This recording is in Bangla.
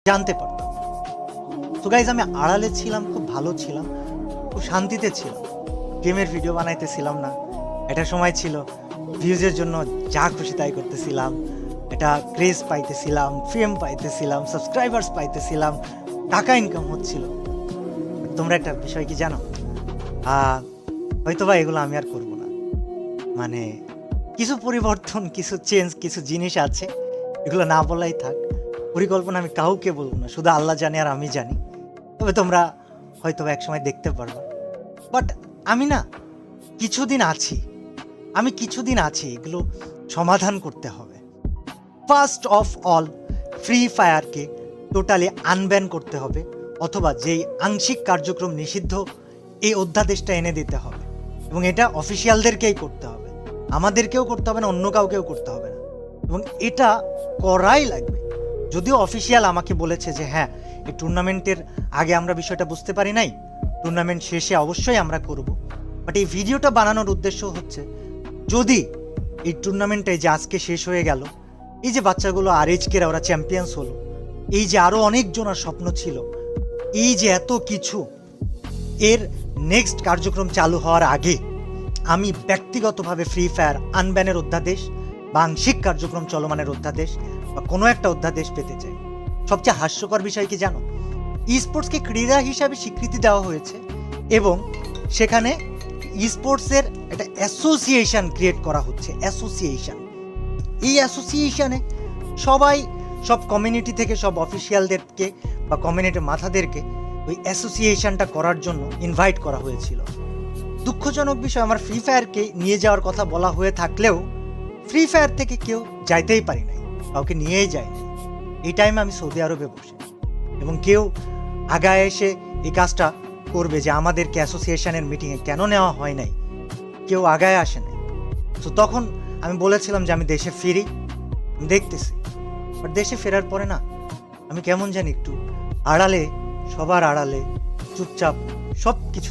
জানতে পারতাম। তো গাইজ আমি আড়ালে ছিলাম, খুব ভালো ছিলাম, খুব শান্তিতে ছিলাম। গেমের ভিডিও বানাইতেছিলাম না। একটা সময় ছিল ভিউজের জন্য যা খুশি তাই করতেছিলাম, এটা ক্রেজ পাইতেছিলাম, ফেম পাইতেছিলাম, সাবস্ক্রাইবার্স পাইতেছিলাম, টাকা ইনকাম হচ্ছিল। তোমরা একটা বিষয় কি জানো, হয়তো বা এগুলো আমি আর করবো না। মানে কিছু পরিবর্তন, কিছু চেঞ্জ, কিছু জিনিস আছে, এগুলো না বলাই থাক। পরিকল্পনা আমি কাউকে বলবো না, শুধু আল্লাহ জানে আর আমি জানি। তবে তোমরা হয়তো এক সময় দেখতে পারবে। বাট আমি না কিছুদিন আছি, এগুলো সমাধান করতে হবে। ফার্স্ট অফ অল ফ্রি ফায়ারকে টোটালি আনব্যান করতে হবে, অথবা যেই আংশিক কার্যক্রম নিষিদ্ধ এই অধ্যাদেশটা এনে দিতে হবে। এবং এটা অফিসিয়ালদেরকেই করতে হবে, আমাদেরকেও করতে হবে না, অন্য কাউকেও করতে হবে না। এবং এটা করাই লাগবে। যদিও অফিসিয়াল আমাকে বলেছে যে হ্যাঁ, এই টুর্নামেন্টের আগে আমরা বিষয়টা বুঝতে পারি নাই, টুর্নামেন্ট শেষে অবশ্যই আমরা করব। বাট এই ভিডিওটা বানানোর উদ্দেশ্য হচ্ছে, যদি এই টুর্নামেন্টে যে আজকে শেষ হয়ে গেল, এই যে বাচ্চাগুলো আরএইচকেরা ওরা চ্যাম্পিয়ন্স হলো, এই যে আরও অনেকজনের স্বপ্ন ছিল, এই যে এত কিছু, এর নেক্সট কার্যক্রম চালু হওয়ার আগে আমি ব্যক্তিগতভাবে ফ্রি ফায়ার আনব্যানের অধ্যাদেশ বা আংশিক কার্যক্রম চলমানের অধ্যাদেশ বা কোনো একটা অধ্যাদেশ পেতে চাই। সবচেয়ে হাস্যকর বিষয় কি জানো, ই স্পোর্টসকে ক্রীড়া হিসাবে স্বীকৃতি দেওয়া হয়েছে এবং সেখানে ই স্পোর্টসের একটা অ্যাসোসিয়েশন ক্রিয়েট করা হচ্ছে। এই অ্যাসোসিয়েশনে সব কমিউনিটি থেকে সব অফিসিয়ালদেরকে বা কমিউনিটির মাথাদেরকে ওই অ্যাসোসিয়েশনটা করার জন্য ইনভাইট করা হয়েছিল। দুঃখজনক বিষয়, আমার ফ্রি ফায়ারকে নিয়ে যাওয়ার কথা বলা হয়ে থাকলেও ফ্রি ফায়ার থেকে কেউ যাইতেই পারি নাই, কাউকে নিয়েই যায়নি। এই টাইমে আমি সৌদি আরবে বসে, এবং কেউ আগায় এসে এই কাজটা করবে যে আমাদেরকে অ্যাসোসিয়েশনের মিটিংয়ে কেন নেওয়া হয় নাই, কেউ আগায় আসে নাই। তো তখন আমি বলেছিলাম যে আমি দেশে ফিরি, আমি দেখতেছি। বাট দেশে ফেরার পরে না, আমি কেমন জানি একটু আড়ালে, সবার আড়ালে চুপচাপ সব কিছু